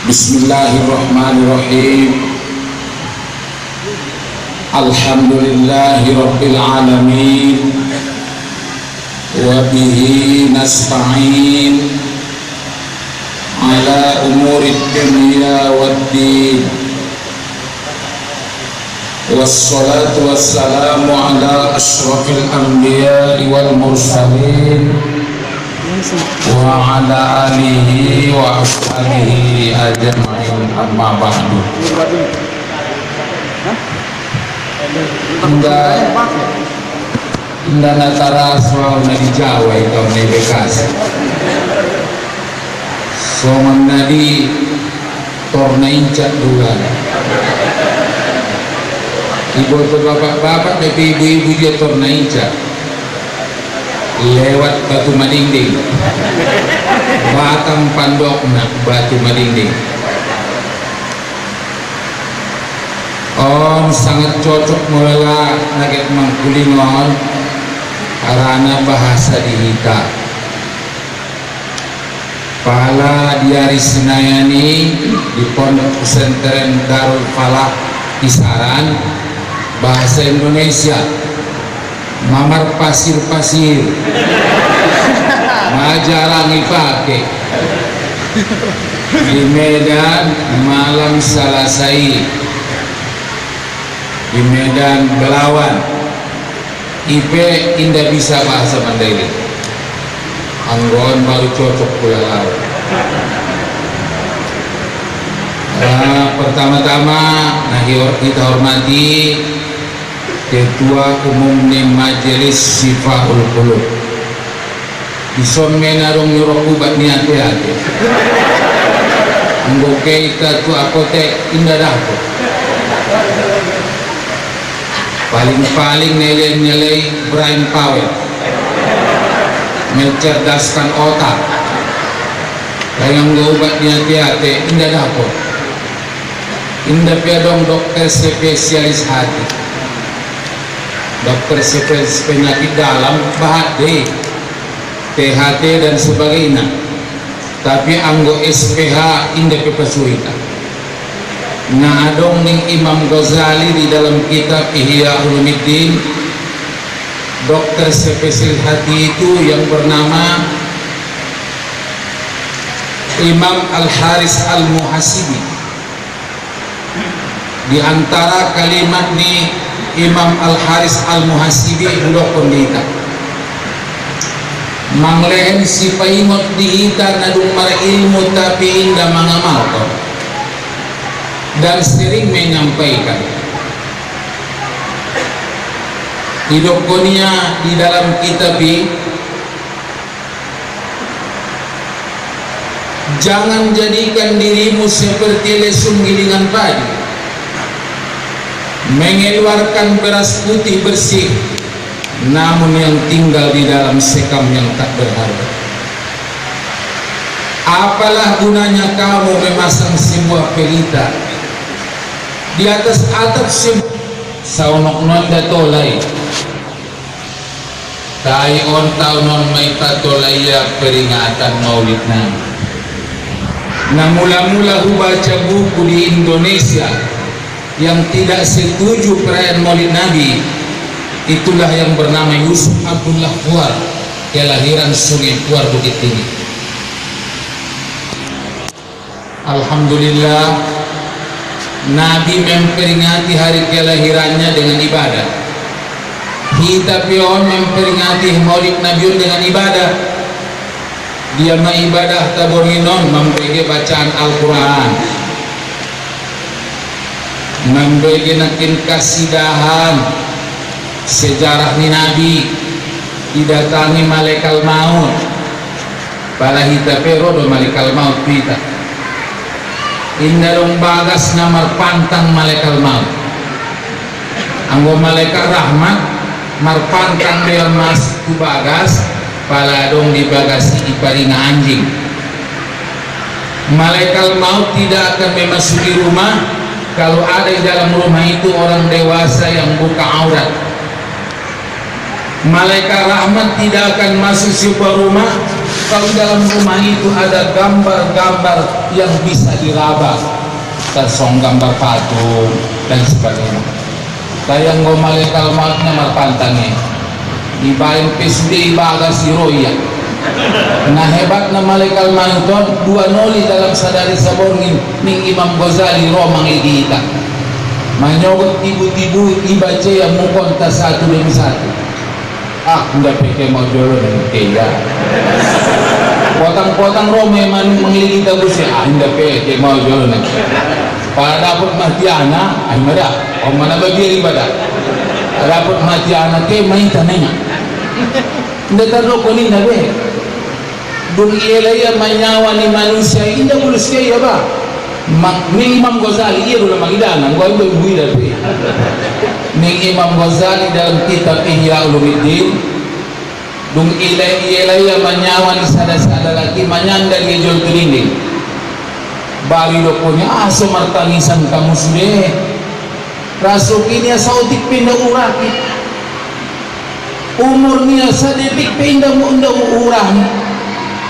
Bismillahirrahmanirrahim. Alhamdulillahi rabbil alamin. Wa bihi nasta'in ala umuri dunya waddin. Wassalatu wassalamu ala asyrafil anbiya'i wal mursalin wa ala alihi wa ashabihi ajma'in, amma ba'du. Indah natara soal di Jawa itu di Bekasi. Soman nadi torna incat dua. Ibu bapak-bapak dan ibu-ibu dia torna incat lewat batu madingding, batang pandokna batu madingding. On sangat cocok mula naget mangkulingon karena bahasa dihita. Pala di hari Senayani di Pondok Pesantren Darul Falah Kisaran, bahasa Indonesia mamar pasir-pasir jarang dipakai. Di Medan malam Salasai, di Medan Belawan IP indah bisa bahasa Mandailing. Anggon baru cocok pula laut. Pertama-tama kita hormati Ketua Umum Majelis Syifa'ul Qulub. Ison menarong nyuruh ubat niat-niat. Anggo kita tu apotek indah dahko. Paling-paling nilai-nilai brain power, mencerdaskan otak. Yang obat niat-niat indah dahko. Indah piadong dokter spesialis hati, dokter spesialis penyakit dalam, bahade, THT dan sebagainya. Tapi anggo SPH indah pepesuita. Nah adong ning Imam Ghazali di dalam kitab Ihya Ulumuddin, dokter spesialis hati itu yang bernama Imam Al-Haris Al-Muhasibi. Di antara kalimat ni Imam Al-Haris Al-Muhasibi budak kondita manglehen si paimot dihita nadung mara ilmu tapi indah mangamal ko, dan sering menyampaikan hidupnya di dalam kitab ini. Jangan jadikan dirimu seperti lesung gilingan padi, mengeluarkan beras putih bersih, namun yang tinggal di dalam sekam yang tak berharga. Apalah gunanya kamu memasang sebuah pelita di atas atap saunok non datolai tai on taunon may tatolaya peringatan Maulid Nabi. Nah mula-mula baca buku di Indonesia yang tidak setuju perayaan Maulid Nabi, itulah yang bernama Yusuf Abdullah Puar, kelahiran Sungai Puar Bukit Tinggi. Alhamdulillah, Nabi memperingati hari kelahirannya dengan ibadah. Kita pion memperingati Maulid Nabi dengan ibadah. Dia ibadah taborinon memberi bacaan Al-Quran, memberi nakin kasidahan sejarah ni Nabi, didatangi malaikat maut pala hita pero do malaikat maut kita indarong bagas na marpantang malaikat maut anggo malaikat rahmat marpantang dia mas tu bagas pala dong dibagasi iparinga anjing. Malaikat maut tidak akan memasuki rumah kalau ada di dalam rumah itu orang dewasa yang buka aurat. Malaikat rahmat tidak akan masuk sebuah rumah Kalau di dalam rumah itu ada gambar-gambar yang bisa diraba, tersong gambar patung dan sebagainya. Kayak ngomalekal mautnya marpantangnya ibain pesdi ibaga si roya. Nah hebat na malekal manuton dua noli dalam sadari saborngin ning Imam Ghazali romang igita manyogot tibu-tibu ibaca yang mungkon ta satu demi satu. Nggak peke mau jolo dan kaya potang-potang rome man mengligita busnya nggak peke mau jolo dan para dapat matiana mada o mana bagian ibadah dapat matiana ke main tananya nggak tahu koni nabe dung ielaya manyawa ni manusia indah bulus kaya ba ning Imam Ghazali iya dulu magidangan gua ibu ida be ning Imam Ghazali dalam kitab Ihya Ulumuddin dung ielaya manyawa ni sada-sada laki manyanda dia jual kelinding bari lo punya aso martangisan kamu sudah rasukinya sautik pindah uraki umurnya sadepik pindah urang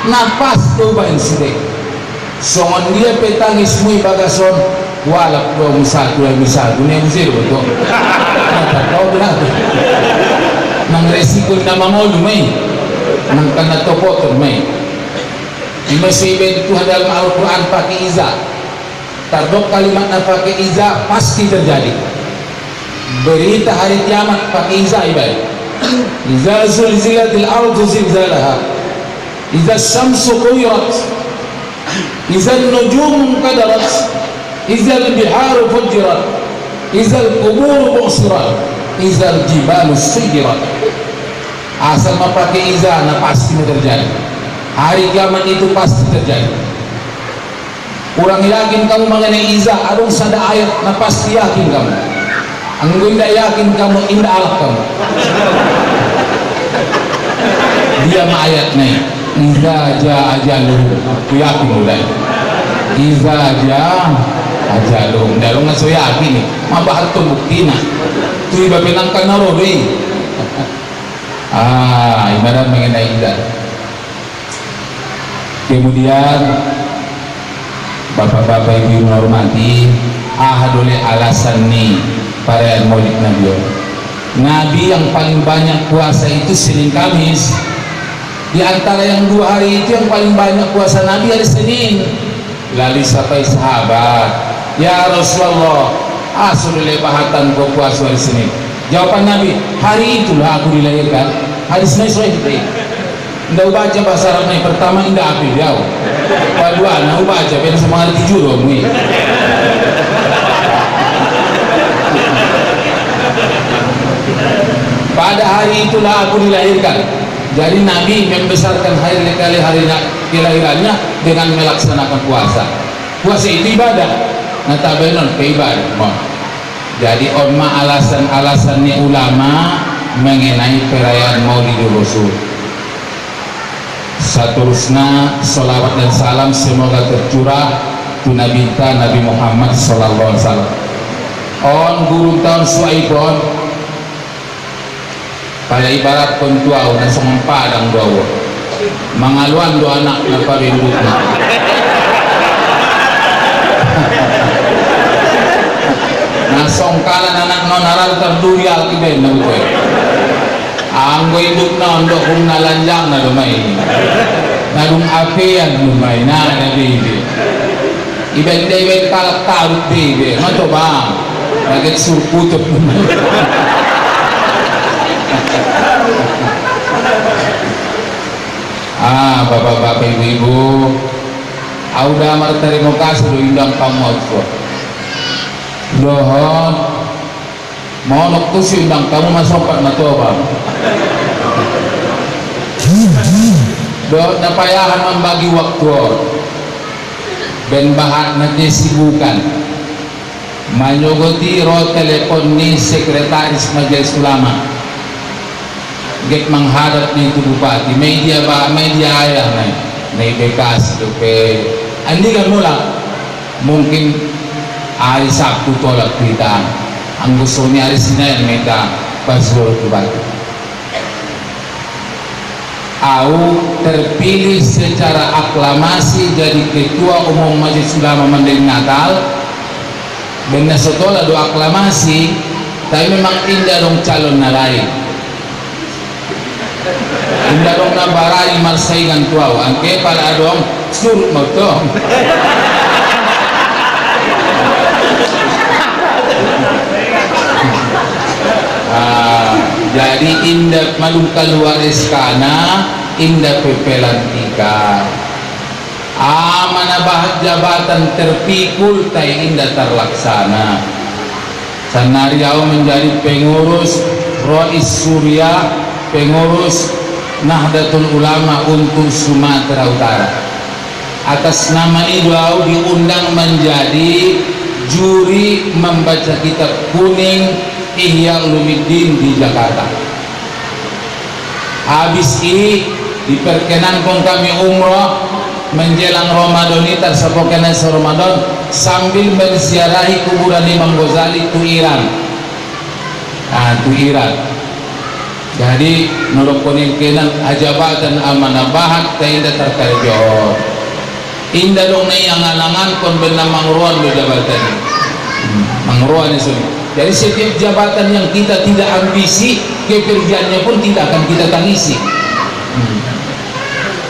napas coba inside songon dia petangis mui bagason walap dua musatu lagi satu nih musir betul tak tahu berapa nang resiko nama mau lumai nang kena topoton mai masih itu dalam Al-Quran pakai iza tardok kalimat pakai iza pasti terjadi berita hari kiamat pakai iza ibadah iza zulzilatil ardu zilzalaha iza syamsu kuwirat iza nujumu kadarat iza al-biharu fujirat iza al-quburu bu'sirat iza al-jibalu sujirat asal pakai iza na pasti terjadi hari kiamat itu pasti terjadi. Kurang yakin kamu mengenai iza arung sada ayat na pasti yakin kamu anggo indah yakin kamu indah alak kamu dia ma ayat nih iza ja ajaluhum aku yakin mulai iza ja ajaluhum dalong nga so yakin nih mabahal to buktina tu iba pinangkan na ro ibarat mengenai iza. Kemudian bapak-bapak ibu menghormati ahadole alasan nih para maulid Nabi yang paling banyak puasa itu Senin Kamis. Di antara yang 2 hari itu yang paling banyak puasa Nabi hari Senin. Lalu sampai sahabat, ya Rasulullah, sudah lebahatan kau puasa hari Senin. Jawaban Nabi, hari itulah aku dilahirkan. Hari Senin sore ndak baca bahasa Arab yang pertama indah api jauh kedua nah baca beda sama arti juro mui pada hari itulah aku dilahirkan. Jadi Nabi membesarkan hari kelahirannya dengan melaksanakan puasa. Puasa itu ibadah nah tabenon ke ibadah jadi alasan-alasannya ulama mengenai perayaan Maulidul Rasul. Seterusnya salawat dan salam semoga tercurah tu Nabi Muhammad sallallahu alaihi wasallam. On guru tahun suaibon pada ibarat kontuau na sumampadang dua mangaluan dua anak na parindutna na songkalan anak nonaral terdurial iben na utoy anggo induk na ondo kung nalanjang na lumay nalung apian lumay na bibi iben kalak tarut bibi mato ba nagit surputot lumay bapak-bapak ibu-ibu auda mar terima kasih do indang kamu ko dohon monok tu si indang kamu masopat na to ba do napayahan membagi waktu ben bahat na disibukan manyogoti ro telepon ni sekretaris majelis ulama get menghadap ni itu bupati media ayah na ibekas itu pe andi kan mula mungkin hari Sabtu tolak kita ang gusto ni hari Senin mereka pas bupati Au terpilih secara aklamasi jadi ketua umum Majelis Ulama Mandailing Natal. Benar setelah doa aklamasi, tapi memang indah dong calon na lain. Indah dong na barai marsaingan tuaw. Angke para dong surut mo to. Jadi indah maluka luar eskana, indah pepelantika. Mana bahat jabatan terpikul tay indah terlaksana. Sanariau menjadi pengurus Rois Surya, pengurus Nahdlatul Ulama untuk Sumatera Utara. Atas nama itu diundang menjadi juri membaca kitab kuning Ihya Ulumuddin di Jakarta. Habis ini diperkenankan kami umroh menjelang Ramadan ini tersapokan Ramadan sambil menziarahi kuburan Imam Ghazali itu Iran. Itu Iran. Jadi menurut kenan ajabatan amanah bahat tidak terkerjot. Indah dong yang alangan kon benar mangruan do jabatan. Mangruan itu. Jadi setiap jabatan yang kita tidak ambisi, pekerjaannya pun tidak akan kita tangisi.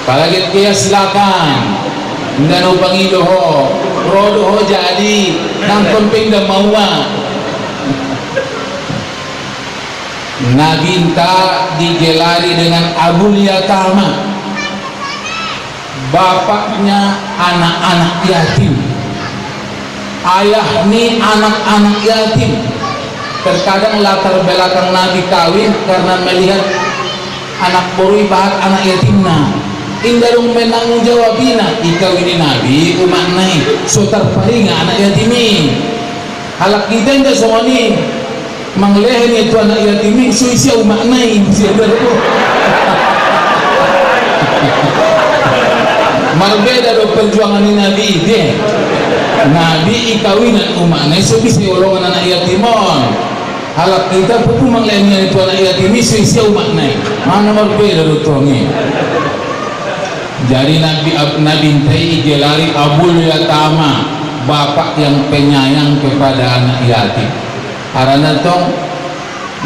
Apalagi dia silakan. Dan upang idoho, rodoho jadi, nangkon pengda mawa. Nabinta digelari dengan Abul Yatama. Bapaknya anak-anak yatim. Ayah ni anak-anak yatim. Terkadang latar belakang Nabi kawin karena melihat anak borui bahat anak yatimna. Indarung menanggung jawabina ikawini Nabi umaknai sotar paringa anak yatimi. Halak kita indah semua ni manglehen itu anak yatimi suisia umaknai siadarku. Marbeda do perjuangan ni Nabi deh. Nabi ikawinan umakna so bisa olongan anak yatimon. Halak kita pun manglehnya itu anak yatim isi umakna. Mana berbeda do tongi. Jadi Nabi intai gelari Abul Yatama, bapak yang penyayang kepada anak yatim. Karena tong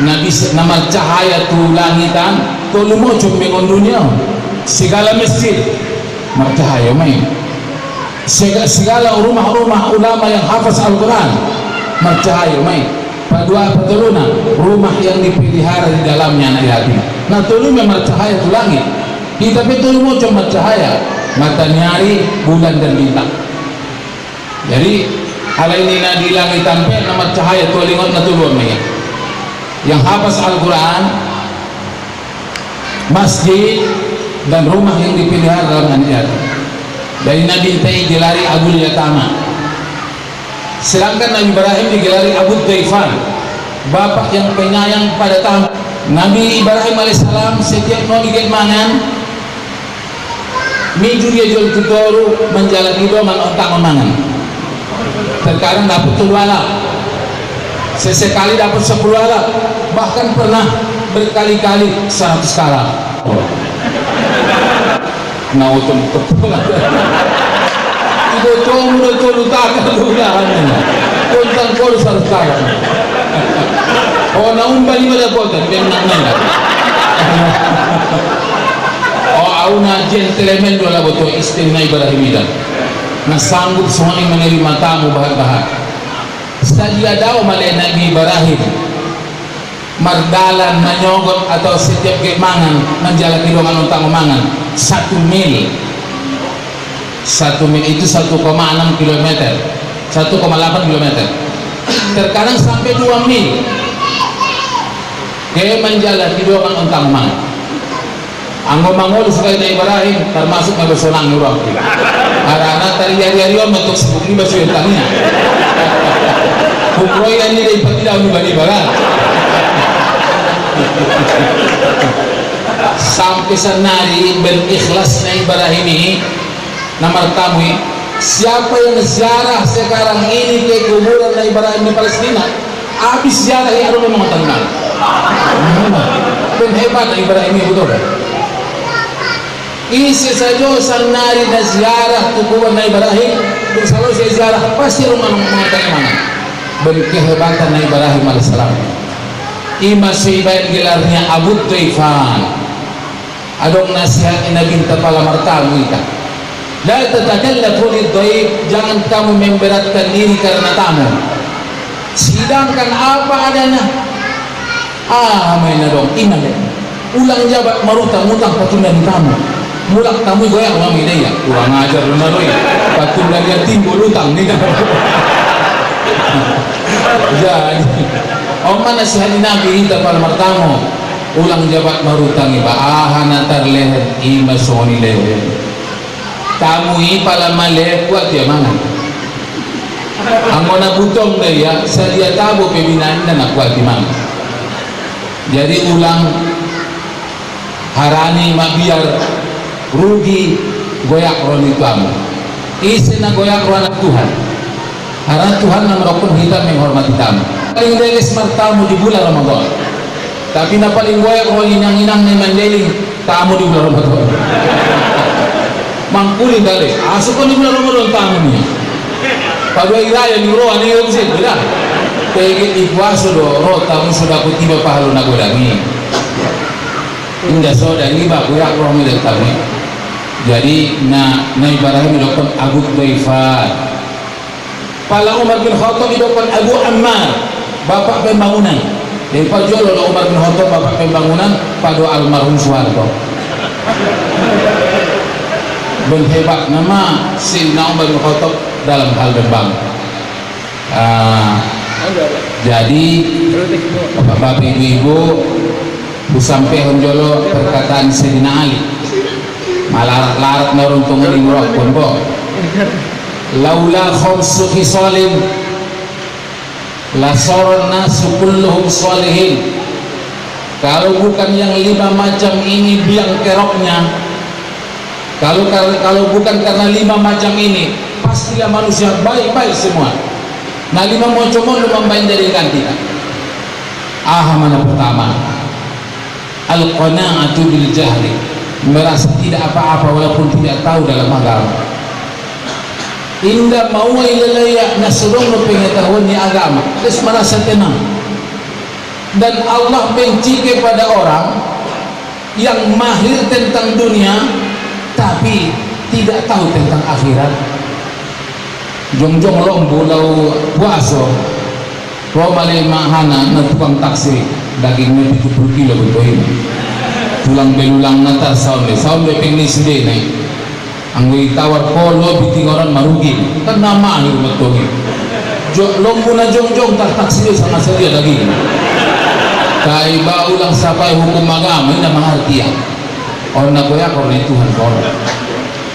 Nabi nama cahaya tu langitan, tu lumo mengon dunia. Segala masjid marcahaya main. Segala rumah-rumah ulama yang hafaz Al-Quran marcahaya main. Padua petuluna rumah yang dipelihara di dalamnya anak yatim. Nah tulu memang cahaya tu langit. Kita betul mau cuma cahaya matahari, bulan dan bintang. Jadi hal ini di langit tanpa nama cahaya tu lingot na tulur nih. Yang hafaz Al-Quran, masjid dan rumah yang dipelihara dalam anak yatim. Dari Nabi Intai gelari Abul Yatama. Sedangkan Nabi Ibrahim digelari Abu Daifan, bapak yang penyayang pada tamu. Nabi Ibrahim alaihissalam setiap mau digel mangan minggu dia jual tutoru menjalani doman otak mangan. Terkadang dapat 2 alap, sesekali dapat 10 alap, bahkan pernah berkali-kali 100 alap. Nah untuk kepulang itu tolong takkan ulang kontan kol sarkara oh naum bali pada kontan benang nang oh auna gentleman dola boto istimewa Ibrahim na sanggup semua menerima tamu bahan-bahan saja daw malay Nabi Ibrahim mardalan nanyogot atau setiap kemangan menjalani ruangan utang mangan 1 mil. 1 mil itu 1,6 km, 1,8 km. Terkadang sampai 2 mil. Dia menjalani ruangan utang mangan. Anggo mangol sekali na Ibrahim termasuk mabesonang urang. Arana tari yari-yari untuk sebut ni basu tanya. Bukroyan ni dari patidaw ni bani barat. Sampai senari berikhlas na Ibrahim ini nomor tamu siapa yang ziarah sekarang ini ke kuburan na Ibrahim di Palestina habis ziarah ya memang tenang dan hebat Ibrahim ini betul isi saja sanari na ziarah tukuan na Ibrahim kung selalu saya ziarah pasti rumah mengatakan mana berkehebatan na Ibrahim alaihissalam. Ima seibayan gelarnya Abu Taifan adong nasihat Nabi kepala martamu ita la tatakallafu lidhaif, jangan kamu memberatkan diri karena tamu, sidangkan apa adanya. Main dong iman deh ulang jabat marutang utang patundan tamu mulak tamu goyang mami deh ya kurang ajar benar loh patundan dia timbul utang nih kan. Jadi Oma nasihati Nabi kita pal martamu ulang jabat marutang iba antar leher ima soni leher tamu pala male kuat ya mana angona butong deh ya saya tabu pembinaan dan kuat di mana. Jadi ulang harani mabiar rugi goyak roni kamu isi na goyak rona Tuhan harap Tuhan merokok hitam menghormati tamu paling deles martamu di bulan Ramadan tapi na paling goyak roni inang-inang ni mandeling tamu di bulan Ramadan mangkuli dari asukon di bulan Ramadan tamunya padua iraya ni roh ani yung sin bila tegit ikwaso do roh tamu sudah kutiba pahalo nagodangi indah soda iba goyak roh mi tamu. Jadi na Ibrahim idokon Abu Taifan pala Umar bin Khattab idokon Abu Ammar bapak pembangunan dari pajol Umar bin Khattab bapak pembangunan pada almarhum Soeharto ben hebat nama Sayyidina Umar bin Khattab dalam hal membangun. Jadi bapak-bapak ibu-ibu sampai honjolo perkataan Sayyidina Ali malarat-larat naruntung ringrok pun po laula khamsu khisalin la saran nasu kulluhum salihin, kalau bukan yang 5 macam ini biang keroknya, kalau bukan karena 5 macam ini pastilah manusia baik-baik semua. Nah 5 macam lu membain dari kita. Mana pertama al-qana'atu bil jahli, merasa tidak apa-apa walaupun tidak tahu dalam agama. Indah mau ilalaya nasrong no pengetahuan di agama, terus merasa tenang. Dan Allah benci kepada orang yang mahir tentang dunia tapi tidak tahu tentang akhirat. Jongjong lombo lau puaso romale mahana na tukang taksi dagingnya 70 kilo betul ini tulang belulang nata saunde pengnis deh nih angui tawar polo biting orang marugi kan nama ini betul ini lombo na jongjong tak taksi sama saja lagi kaiba ulang sampai hukum agama ini mahartia orang nak goyak orang Tuhan orang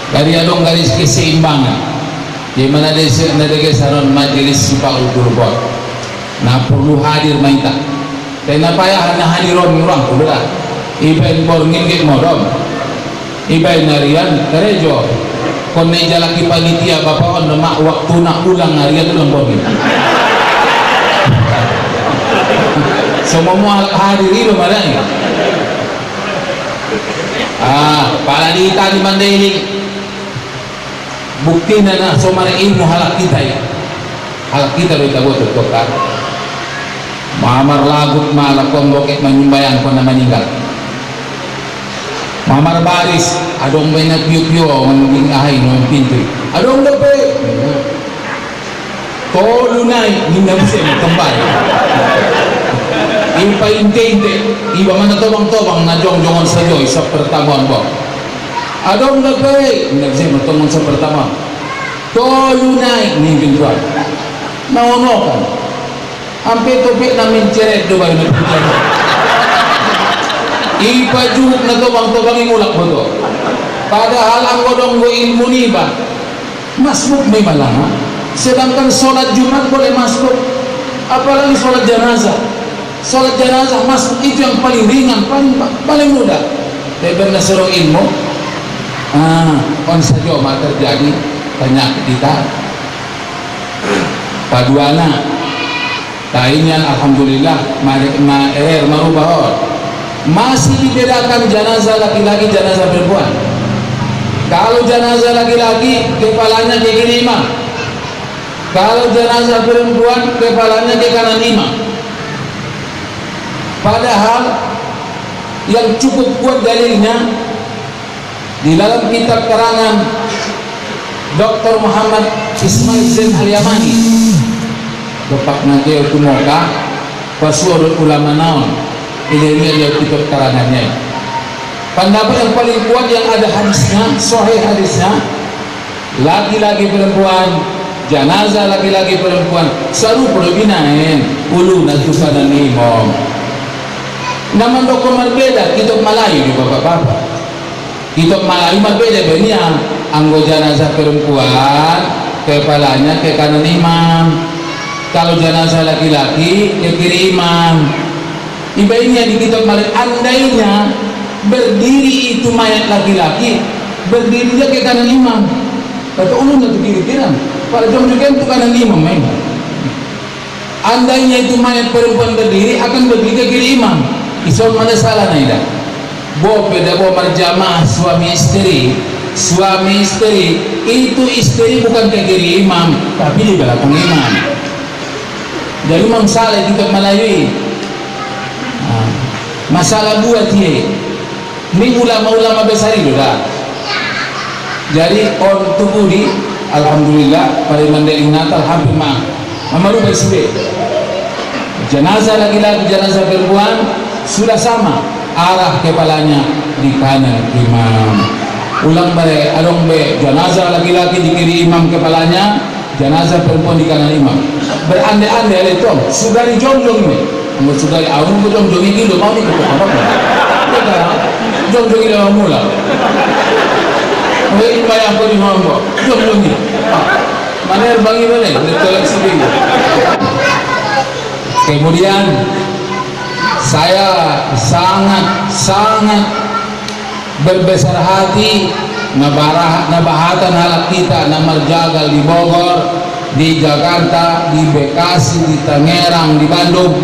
dari adong garis keseimbangan di mana ada saran majelis sipaul kurbot nah perlu hadir maita karena payah hanya hadiron orang udah ibain borngin ke modom ibain narian kerejo konne jalaki panitia bapak on mak waktu nak ulang harian ulang borngin semua hadir itu mana ni pala dita di Mandailing bukti na somare ilmu halak kita ya halak kita lo kita buat tukar mamar lagut malakon bokek menyumbayan kon na meninggal mamar baris adong banyak piu-piu menunging ahay no pintu adong dape tolunay ninda bisa kembali ipa inte iba mana tobang-tobang na jong-jongon sa joy sa pertamuan bo adong dape nagsi matungon sa pertama tolunay ni pintuan naonokan ampe topik namin ceret do bayo nagputan ipajuk na tobang-tobang imulak mo to padahal ang godong go ilmu niba masbuk may malama sedangkan sholat Jumat boleh masbuk apalagi sholat jenazah masbuk itu yang paling ringan paling mudah tapi bernasarong ilmu on saja mak terjadi penyakit kita paduana tainyan alhamdulillah marubah masih dibedakan jenazah laki-laki jenazah perempuan Kalau jenazah laki-laki, kepalanya ke kiri imam. Kalau jenazah perempuan, kepalanya ke kanan imam. Padahal yang cukup kuat dalilnya di dalam kitab karangan Dr. Muhammad Ismail Zain Al-Yamani, Bapak nanti itu moga pasuarul ulama naon ini dia kitab karangannya. Pendapat yang paling kuat yang ada hadisnya, sahih hadisnya, laki-laki perempuan, jenazah laki-laki perempuan selalu berbinain ulu natukan imam. Nama dokumen beda, kitab Melayu di bapak-bapak. Kitab Melayu berbeda benia. Anggo jenazah perempuan kepalanya ke kanan imam. Kalau jenazah laki-laki ke kiri imam. Ibaratnya di kitab Melayu, andainya berdiri itu mayat laki-laki, berdirinya ke kanan imam. Kata ulun itu kiri-kiran. Pada jam juga itu kanan imam memang. Andainya itu mayat perempuan berdiri akan berdiri ke kiri imam. Islam mana salah naida? Beda berjamaah suami istri. Suami istri itu istri bukan ke kiri imam, tapi di belakang imam. Jadi imam salah kita Melayu. Masalah buat dia. Ini ulama-ulama besar itu dah. Jadi orang tubuh di alhamdulillah pada mandiri Natal hampir mamaru bersih. Jenazah laki-laki, jenazah perempuan sudah sama, arah kepalanya di kanan imam. Ulang balik, adong be, jenazah laki-laki di kiri imam kepalanya, jenazah perempuan di kanan imam. Berandai-andai itu sudah dijomjong ini. Mau sudah awam dijomjong ini lo mau dikepuk apa? Jomjong ini mau mula. Ini bayar apa di mana? Jomjong ini. Mana bagi mana? Letolak sendiri. Kemudian saya sangat berbesar hati nabahatan halak kita namar jagal di Bogor, di Jakarta, di Bekasi, di Tangerang, di Bandung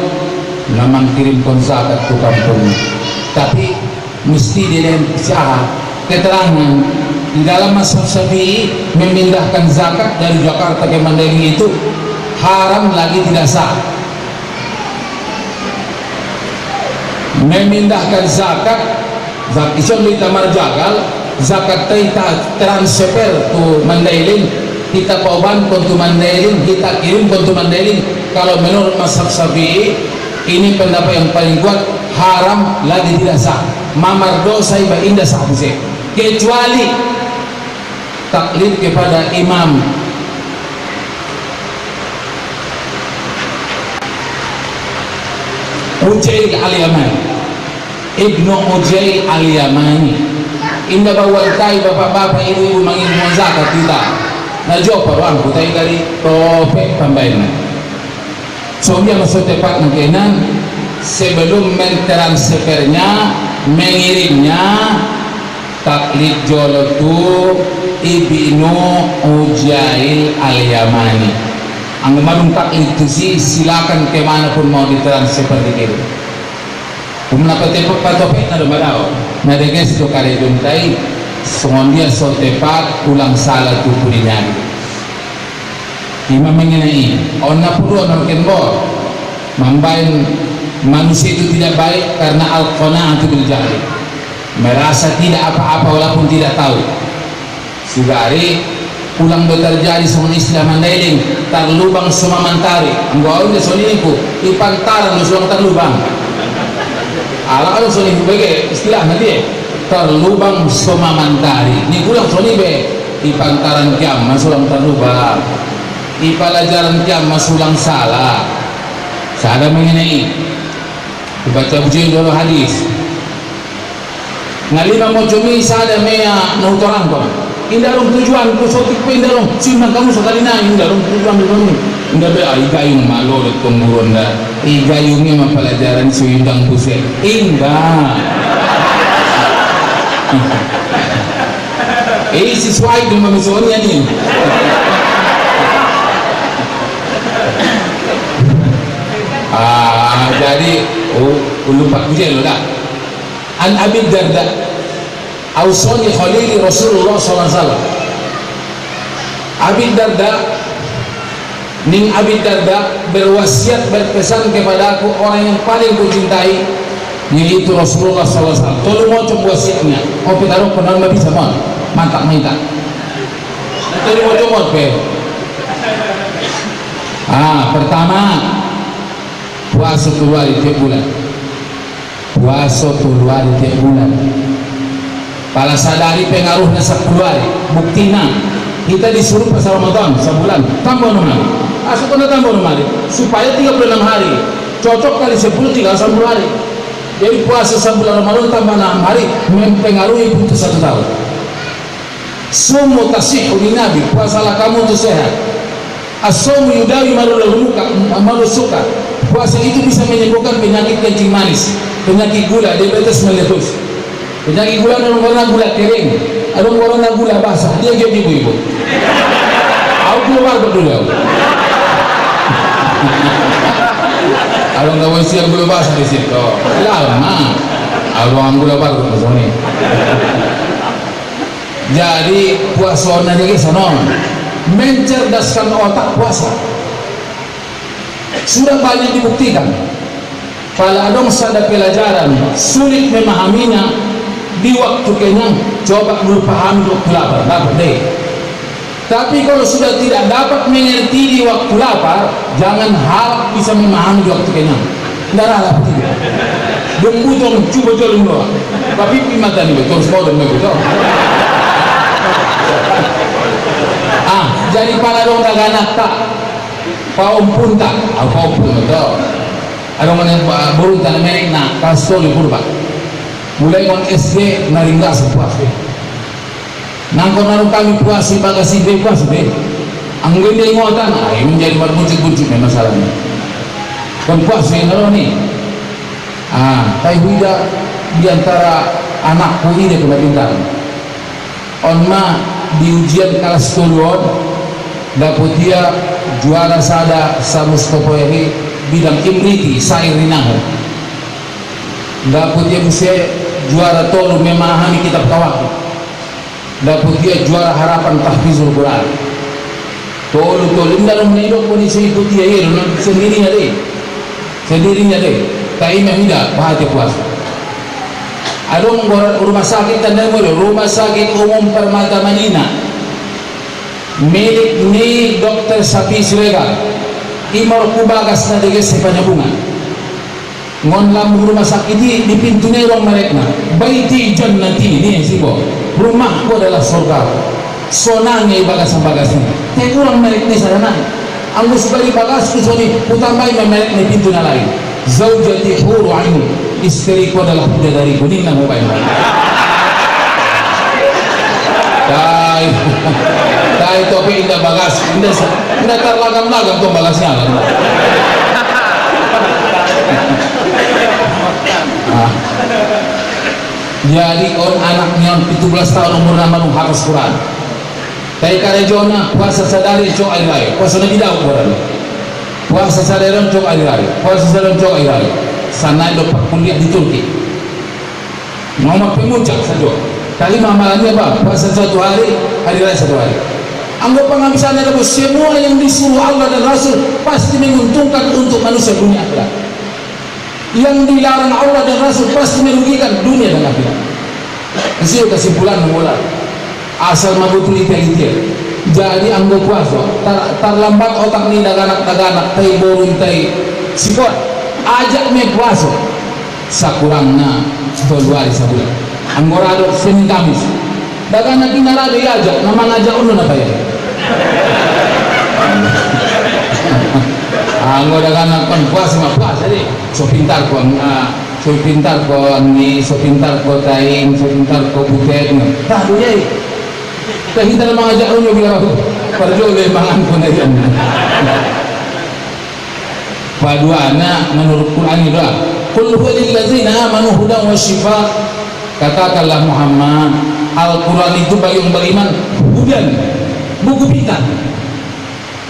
namang kirim konsakat ke kampung. Tapi mesti dengan usaha keterangan di dalam mazhab Syafi'i memindahkan zakat dari Jakarta ke Mandailing itu haram lagi tidak sah. Memindahkan zakat isang di tamar jagal zakat kita transfer to Mandailing, kita pauban kontu Mandailing, kita kirim kontu Mandailing. Kalau menurut mazhab Syafi'i ini pendapat yang paling kuat, haram lagi tidak sah. Mamar dosa iba indah sah bisa, kecuali taklid kepada imam. Ujail al-Yamani, Ibnu Ujail al-Yamani, indah bawal tay bapak-bapak ibu-ibu mengilmu zakat kita. Najwa paruang kutai dari topek pembayaran. Soalnya masuk tepat mungkinan sebelum mentransfernya, mengirimnya taklid jolotu Ibnu Ujail al-Yamani. Ang malung taklid itu sih silakan kemanapun mau ditransfer dikirim. Kumna patepok patopek na lumadaw. Nadeges to kare duntai songondia so tepat ulang salah tupu dinyan. Imam mengenai ona puluh orang kenbor membain manusia itu tidak baik karena al-qanaatu bil jahli, merasa tidak apa-apa walaupun tidak tahu. Sugari pulang terjadi sama istilah Mandailing tarlubang semua mantari anggau ini soniku ipantaran semua tarlubang ala soniku bege istilah nanti tarlubang semua mantari ini pulang sonibe ipantaran kiam masulang tarlubang di pelajaran kiam masulang salah. Saya mengenai dibaca ujian dulu hadis ngalima mo cumi sada mea nautorang ko indarong tujuan ko sotik ko indarong siman kamu sekali na indarong tujuan ko indah be ay gayung malolot kumuron na igayungnya mapelajaran suyundang pusat indah siswa itu mamisonya nih. Jadi lupa ujian lo dah. An Abi Darda Ausoni khalili Rasulullah SAW. Abi Darda Ning Abi Darda berwasiat, berpesan kepadaku, orang yang paling kucintai yaitu Rasulullah SAW. Tolong mau coba wasiatnya. Oh taruh kenal Nabi sama mantap minta. Tolong mau coba pe. Pertama puasa keluar tiap bulan. Puasa keluar tiap bulan. Pala sadari pengaruhnya keluar. Buktina kita disuruh pas Ramadan sebulan tambah nomor. Asal kena tambah nomor supaya 36 hari. Cocok kali 10 30 hari. Jadi puasa sebulan Ramadan tambah 6 hari mempengaruhi putus 1 tahun. Sumu tasihhu li Nabi, puasalah kamu untuk sehat. As-sawmu yudawi malu suka. Puasa itu bisa menyembuhkan penyakit kencing manis, penyakit gula, diabetes meletus. Penyakit gula ada orang gula kering, ada orang gula basah. Dia jadi ibu-ibu. Aku keluar betul ya. Kalau nggak mau siap gula basah di situ, lama. Kalau gula basah di sini. Jadi puasa aja sana mencerdaskan otak puasa. Sudah banyak dibuktikan. Kalau ada sada pelajaran sulit memahaminya di waktu kenyang, coba dulu pahami waktu lapar, dapat deh. Tapi kalau sudah tidak dapat mengerti di waktu lapar, jangan harap bisa memahami di waktu kenyang. Darah lapar tidak. Dong coba jalan doang. Tapi mata nih terus mau dong begitu. Jadi para dong taganak tak paum pun tak, paum pun betul. Ada mana burung tanah merek nak kasih di purba. Mulai on SD naringga sepuas deh. Nangko narung kami puasi bagasi deh puas deh. Anggun dia ngotan, ini menjadi berbuncit-buncit masalahnya. Kon puas deh naruh ni. Tapi huida di antara anakku ini kena pintar. On ma di ujian kelas turun dapat dia juara sada samustopoeri bidang imriti sair rinahu. Dapat dia bisa juara tolu memahami kitab tawakal. Dapat dia juara harapan tahfizul Quran. Tolu dalam hidup pun ikut dia sendirinya deh. Kaimah tidak bahagia puasa. Ada rumah sakit rumah sakit umum Permata Madinah milik ni Dr. Sapi Siregar Imar Kubagas na dege sepanjang bunga ngon lambu rumah sakit di pintunya orang mereka baiti jannati ni sibo rumahku adalah surga sonangnya bagas-bagasnya tapi orang mereka ni sarana anggo suka di bagas tu soni utamai mereka ni pintunya lain zaujati huru ainu istriku adalah bidadari kuning na mobile dai topi indah bagas indah terlagam-lagam tuh bagasnya jadi on anaknya 17 tahun umur nama harus Quran tapi karejona puasa sadari cok air puasa nabi daud Quran puasa sadari cok air puasa sadari cok air sana dapat kuliah di Turki nomor pemuncak saja kali amalannya apa puasa 1 hari hari raya 1 hari anggap penghabisan ada semua yang disuruh Allah dan Rasul pasti menguntungkan untuk manusia dunia akhirat yang dilarang Allah dan Rasul pasti merugikan dunia dan akhirat. Itu kesimpulan mula asal mabutul ikhtiar. Jadi anggap puasa terlambat otak ni daganak tai borun tai sipot ajak me puasa sakurangna 2 hari sebulan anggorado Senin Kamis daganak kinala diajak nama ngajak uno na tayo anggo daganak kan puasa ma puasa deh so pintar ko ni so pintar ko tain so pintar ko butet tah duyay kahita na mga jaon yung ginawa parjole mangan ko na yan paduana menurut Quran itu qul huwa lil ladzina amanu hudan wa shifa katakanlah Muhammad Al-Quran itu bagi yang beriman hudan buku pita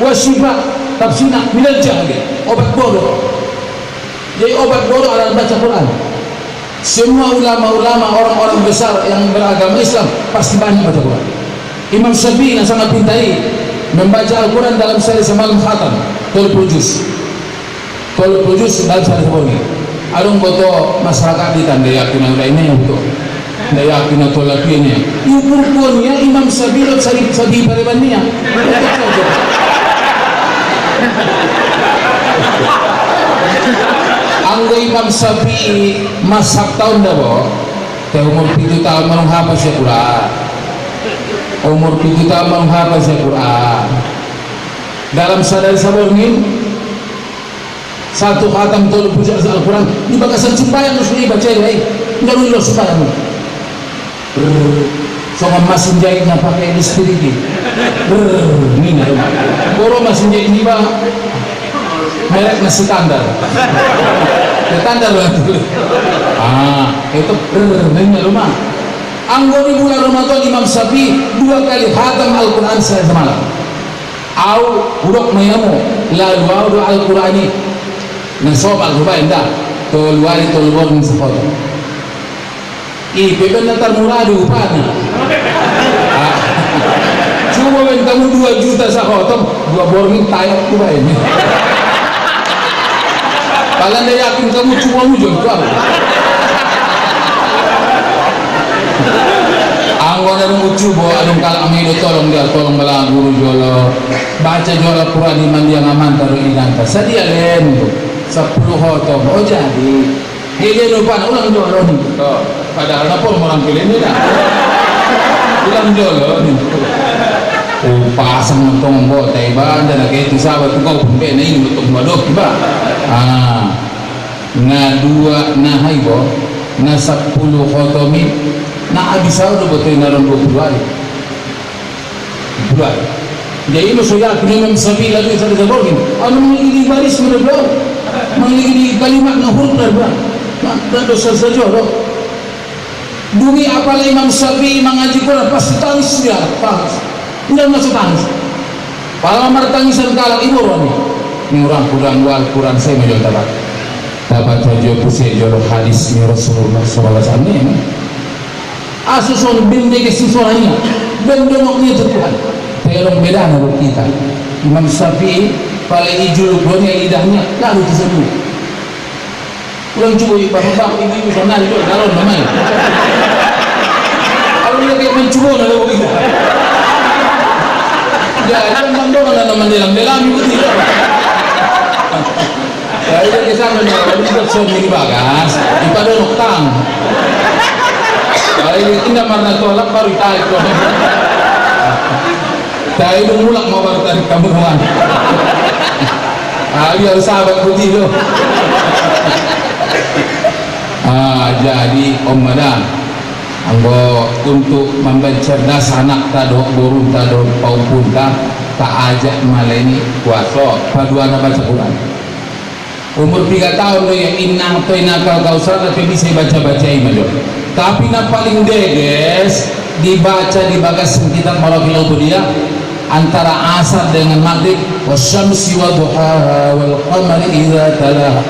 wa shifa tafsirna minal jahli obat bodoh jadi obat bodoh adalah baca Quran Semua ulama-ulama, orang-orang besar yang beragama Islam pasti banyak baca Quran. Imam Syafi'i yang sangat pintai membaca Al-Quran dalam sehari semalam khatam 30 juz dalam sehari semalam. Adong boto masyarakat di tanda yakin ang lainnya yang betul nda yakin atau lakinya yung purponnya Imam Syafi'i sabi pareban niya anggo Imam Syafi'i masak tahun dah bo te umur 7 tahun menghafal Quran, umur 7 tahun menghafal Quran dalam sadar saborngin satu khatam tolu puja Al-Quran di bagasan sembahyang harus dibaca ya nggak lulus sembahyang so masin jahit na pakai listrik ini na boro masin jahit ini ba merek na standar standar lah itu ini rumah anggo di bulan Ramadan Imam Syafi'i 2 kali khatam Al-Quran semalam au urok mayamu lalu au Al-Quran ini nasomal rupa indah tolwari tolwar ng sekolah ipe natar murado upana cuma ben kamu 2 juta sa hotom 2 borging tayo ko ba ini palan na yakin kamu cuma mujon ko anggo na nung ucubo anong kalamido tolong malang guru jolo baca jolo Quran iman dia ngaman taruh inanta sadia len 10 hotom oh jadi hili lupa ulang jolo nih padahal na po orang pilih nila ulang jolo nih pasang ng bote ba anda na kayo sabat ko pumpe na ini untuk madok ba na 2 na haybo na 10 hotomi na abisaw do bote na ron 20 hari jadi lo sudah kini Syafi'i lagi sa Borgin ano magiging baris mo na bro magiging kalimat na huruf na bro na dosa sa joro dumi apala Imam Syafi'i mengaji Quran pasti tangis dia tangis tidak masuk tangis kalau martangisan kalang ibu roni ini orang kurang wal Quran saya menjual dapat saja pusat jolo hadis ni Rasulullah SAW asusun binde ke sisuanya bendongoknya Tuhan terong beda na kita Imam Syafi'i paling ijul dunia lidahnya lalu tersebut ulang cuba bapak ibu sana itu galon namanya kalau dia kayak mencuba na lalu kita ya itu mandongan na naman nilang itu tidak ya itu kisah kalau itu so mini bagas ipadonok tang kalau ini tidak marna tolak baru tarik tayo mulak mau baru tarik kamuan biar sahabat putih loh jadi Om Madan anggo untuk mempercerdas anak tado burung tado paupun tak ajak maleni puasa paduan baca Quran umur 3 tahun lo yang inang to inakal kau salah tapi bisa baca-baca iman tapi yang paling deges dibaca di bagas kitab Maraqil dia antara asar dengan maghrib wasyamsi wa duhaha wal qamari idza talaha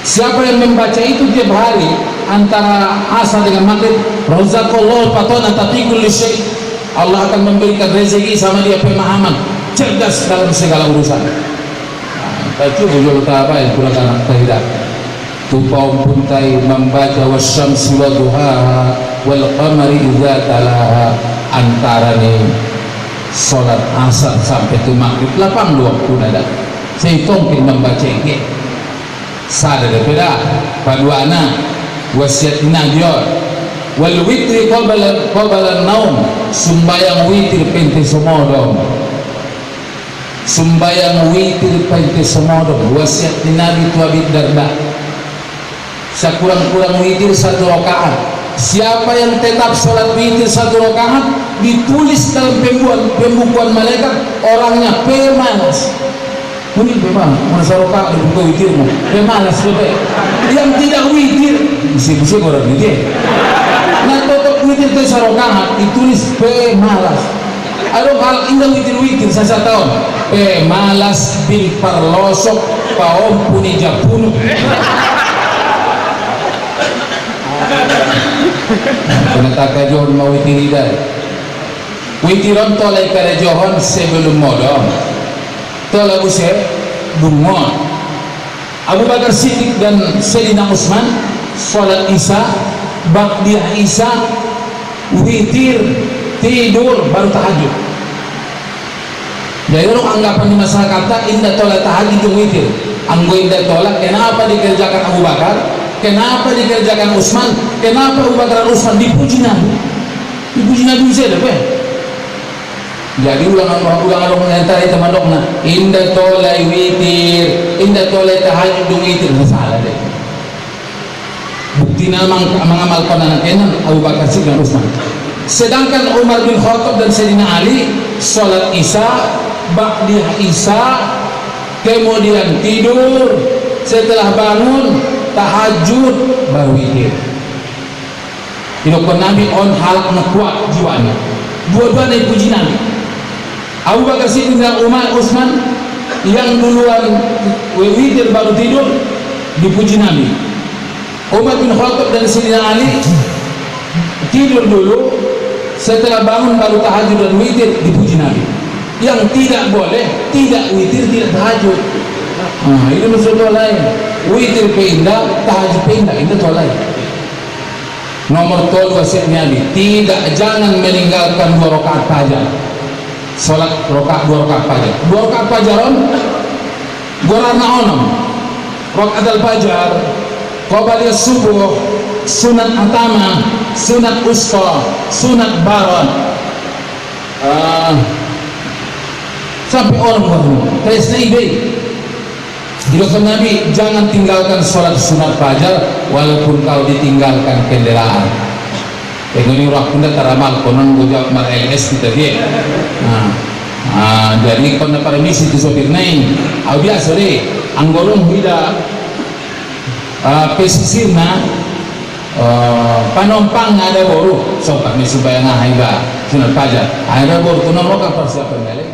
siapa yang membaca itu tiap hari antara asar dengan maghrib razaqallahu fatana tatiqul syai Allah akan memberikan rezeki sama dia pemahaman cerdas dalam segala urusan itu bujul apa yang kurang anak tidak tupau puntai membaca wasyamsi wa duhaha wal qamari idza talaha antara nih sholat asar sampai ke maghrib 82 waktu ada saya tongkin membaca ini sadar beda paduana wasiat nabior wal witri qabala naum sumbayang witir pente semodong sumbayang witir pente semodong wasiat nabi tu Abi Darda sekurang-kurang witir 1 rakaat siapa yang tetap sholat witir 1 rakaat ditulis dalam pembukuan malaikat orangnya pemalas mungkin pemalas mana rakaat dibuka witirmu pemalas yang tidak witir bisa orang witir nah totok witir itu 1 rakaat ditulis pemalas ada hal indah witir saya tahu pemalas bil parlosok paom puni japunu penetaka johon mau witiridan witiron tolai kare johon sebelum modom tola use bungon Abu Bakar Siddiq dan Sayyidina Utsman sholat isya ba'diyah isya witir tidur baru tahajud. Jadi orang anggapan di masyarakat indah tolak tahajud itu witir. Anggo indah tolak, kenapa dikerjakan Abu Bakar? Kenapa dikerjakan Utsman? Kenapa Abu Bakar dan Utsman dipuji Nabi? Dipuji Nabi bisa dapat. Jadi ulang-ulang mengenai teman dokna indah tolak witir, indah tolak tahajud itu witir, salah deh. Bukti nama mengamalkan anak enak Abu Bakar Siddiq dan Utsman. Sedangkan Umar bin Khattab dan Sayyidina Ali sholat isya ba'diyah isya kemudian tidur setelah bangun tahajud baru witir. Inokon Nabi on halak kuat jiwanya dua-duanya puji Nabi. Abu Bakar Siddiq dan Umar Utsman yang duluan witir baru tidur dipuji Nabi. Umar bin Khattab dan Sayyidina Ali tidur dulu setelah bangun baru tahajud dan witir dipuji Nabi. Yang tidak boleh tidak witir tidak tahajud. Ini maksudnya lain. Witir pindah, tahajud pindah, itu lain. Nomor 12 wasiat Nabi, jangan meninggalkan 2 rakaat fajar. Salat 2 rakaat fajar. 2 rakaat fajaron gorana onom. Rakaat al-fajar, qabliyah subuh, sunat atama, sunat usta, sunat baron. Sampai orang baru tresna ibe dilakukan Nabi, jangan tinggalkan sholat sunat fajar walaupun kau ditinggalkan kendaraan. Ini orang pun teramal konon gojak mar LS kita dia. Jadi konon permisi di sopir naik. Au biasa deh, anggorong tidak pesisirna panompang ada boru sobat misi bayang haiba sunat fajar ada boru tunan roka persiapan balik.